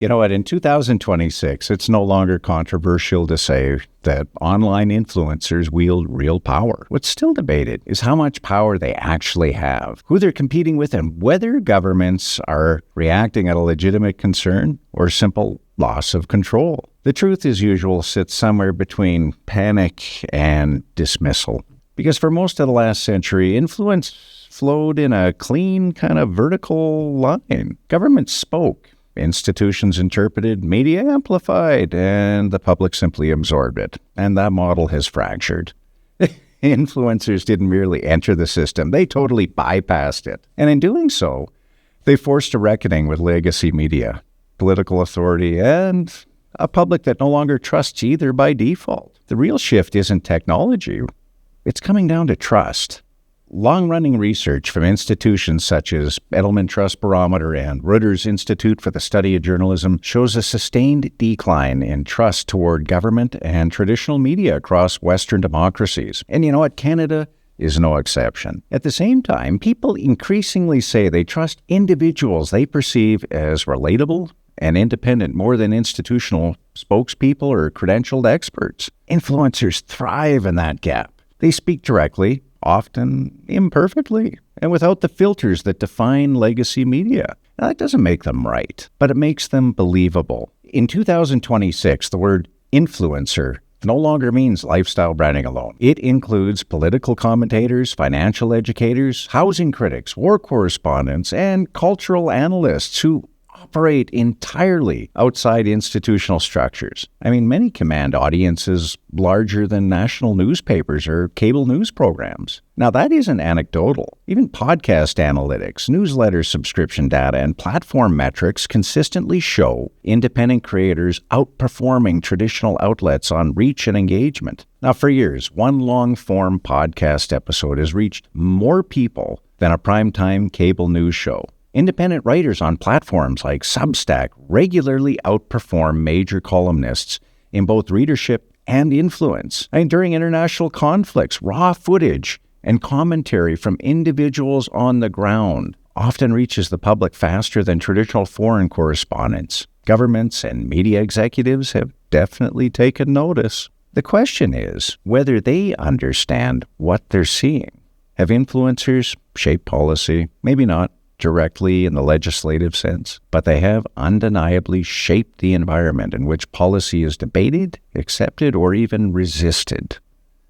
You know what? In 2026, it's no longer controversial to say that online influencers wield real power. What's still debated is how much power they actually have, who they're competing with, and whether governments are reacting at a legitimate concern or simple loss of control. The truth, as usual, sits somewhere between panic and dismissal. Because for most of the last century, influence flowed in a clean, kind of vertical line. Governments spoke. Institutions interpreted, media amplified, and the public simply absorbed it. And that model has fractured. Influencers didn't merely enter the system, they totally bypassed it. And in doing so, they forced a reckoning with legacy media, political authority, and a public that no longer trusts either by default. The real shift isn't technology, it's coming down to trust. Long-running research from institutions such as Edelman Trust Barometer and Reuters Institute for the Study of Journalism shows a sustained decline in trust toward government and traditional media across Western democracies. And you know what? Canada is no exception. At the same time, people increasingly say they trust individuals they perceive as relatable and independent more than institutional spokespeople or credentialed experts. Influencers thrive in that gap. They speak directly, often imperfectly, and without the filters that define legacy media. Now, that doesn't make them right, but it makes them believable. In 2026, the word influencer no longer means lifestyle branding alone. It includes political commentators, financial educators, housing critics, war correspondents, and cultural analysts who operate entirely outside institutional structures. I mean, many command audiences larger than national newspapers or cable news programs. Now, that isn't anecdotal. Even podcast analytics, newsletter subscription data, and platform metrics consistently show independent creators outperforming traditional outlets on reach and engagement. Now, for years, one long-form podcast episode has reached more people than a primetime cable news show. Independent writers on platforms like Substack regularly outperform major columnists in both readership and influence. And during international conflicts, raw footage and commentary from individuals on the ground often reaches the public faster than traditional foreign correspondence. Governments and media executives have definitely taken notice. The question is whether they understand what they're seeing. Have influencers shaped policy? Maybe not directly in the legislative sense, but they have undeniably shaped the environment in which policy is debated, accepted, or even resisted.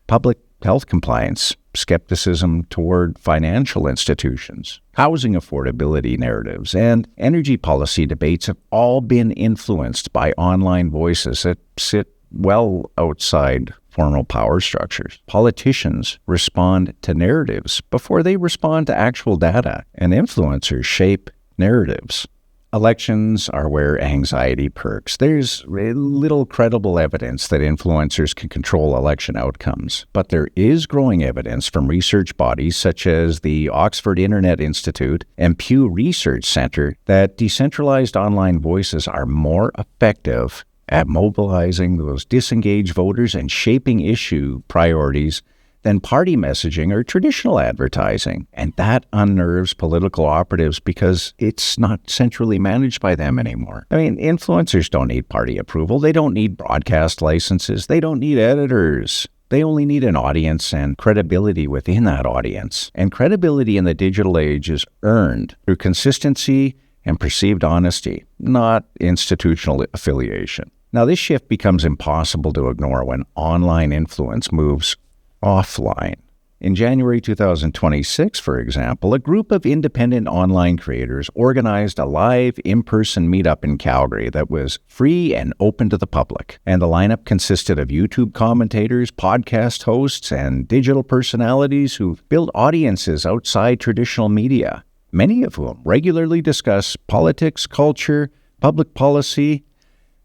Public health compliance, skepticism toward financial institutions, housing affordability narratives, and energy policy debates have all been influenced by online voices that sit well outside formal power structures. Politicians respond to narratives before they respond to actual data, and influencers shape narratives. Elections are where anxiety perks. There's little credible evidence that influencers can control election outcomes, but there is growing evidence from research bodies such as the Oxford Internet Institute and Pew Research Center that decentralized online voices are more effective at mobilizing those disengaged voters and shaping issue priorities than party messaging or traditional advertising. And that unnerves political operatives because it's not centrally managed by them anymore. I mean, influencers don't need party approval. They don't need broadcast licenses. They don't need editors. They only need an audience and credibility within that audience. And credibility in the digital age is earned through consistency and perceived honesty, not institutional affiliation. Now, this shift becomes impossible to ignore when online influence moves offline. In January 2026, for example, a group of independent online creators organized a live in-person meetup in Calgary that was free and open to the public. And the lineup consisted of YouTube commentators, podcast hosts, and digital personalities who build audiences outside traditional media, many of whom regularly discuss politics, culture, public policy,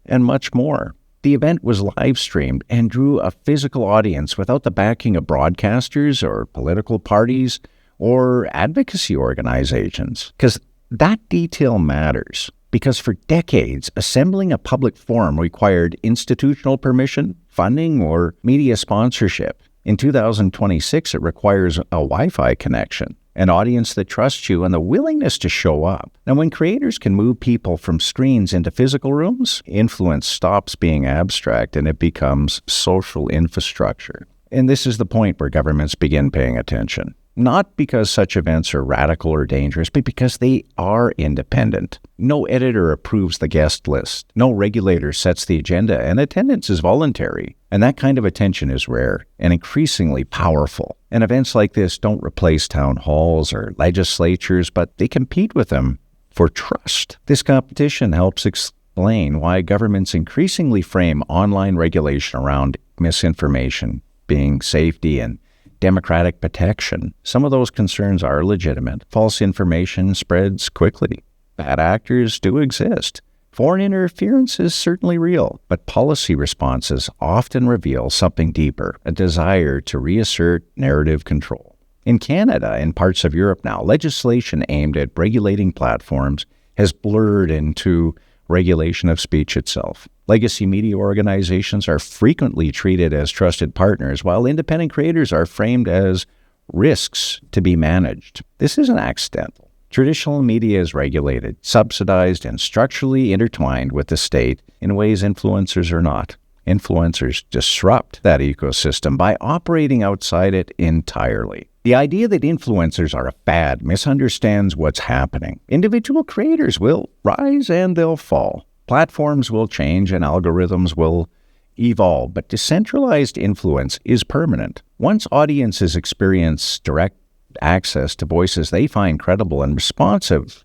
and much more. The event was live-streamed and drew a physical audience without the backing of broadcasters or political parties or advocacy organizations. Because that detail matters. Because for decades, assembling a public forum required institutional permission, funding, or media sponsorship. In 2026, it requires a Wi-Fi connection. an audience that trusts you, and the willingness to show up. Now, when creators can move people from screens into physical rooms, influence stops being abstract and it becomes social infrastructure. And this is the point where governments begin paying attention. Not because such events are radical or dangerous, but because they are independent. No editor approves the guest list. No regulator sets the agenda, and attendance is voluntary. And that kind of attention is rare and increasingly powerful. And events like this don't replace town halls or legislatures, but they compete with them for trust. This competition helps explain why governments increasingly frame online regulation around misinformation, being safety, and democratic protection. Some of those concerns are legitimate. False information spreads quickly. Bad actors do exist. Foreign interference is certainly real, but policy responses often reveal something deeper, a desire to reassert narrative control. In Canada and parts of Europe now, legislation aimed at regulating platforms has blurred into regulation of speech itself. Legacy media organizations are frequently treated as trusted partners, while independent creators are framed as risks to be managed. This isn't accidental. Traditional media is regulated, subsidized, and structurally intertwined with the state in ways influencers are not. Influencers disrupt that ecosystem by operating outside it entirely. The idea that influencers are a fad misunderstands what's happening. Individual creators will rise and they'll fall. Platforms will change and algorithms will evolve, but decentralized influence is permanent. Once audiences experience direct access to voices they find credible and responsive,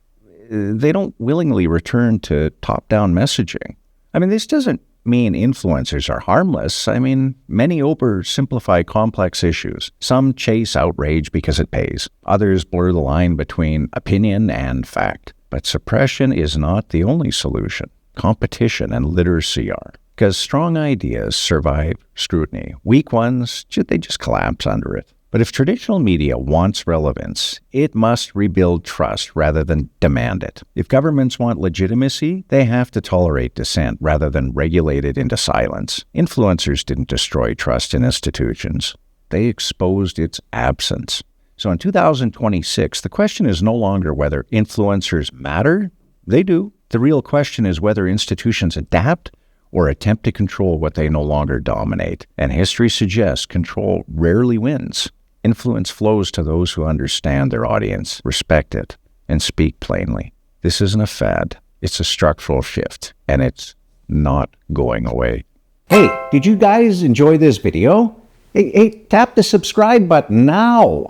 they don't willingly return to top-down messaging. This doesn't mean influencers are harmless. Many oversimplify complex issues. Some chase outrage because it pays. Others blur the line between opinion and fact. But suppression is not the only solution. Competition and literacy are. Because strong ideas survive scrutiny. Weak ones, they just collapse under it. But if traditional media wants relevance, it must rebuild trust rather than demand it. If governments want legitimacy, they have to tolerate dissent rather than regulate it into silence. Influencers didn't destroy trust in institutions. They exposed its absence. So in 2026, the question is no longer whether influencers matter. They do. The real question is whether institutions adapt or attempt to control what they no longer dominate. And history suggests control rarely wins. Influence flows to those who understand their audience, respect it, and speak plainly. This isn't a fad. It's a structural shift, and it's not going away. Hey, did you guys enjoy this video? Hey, tap the subscribe button now.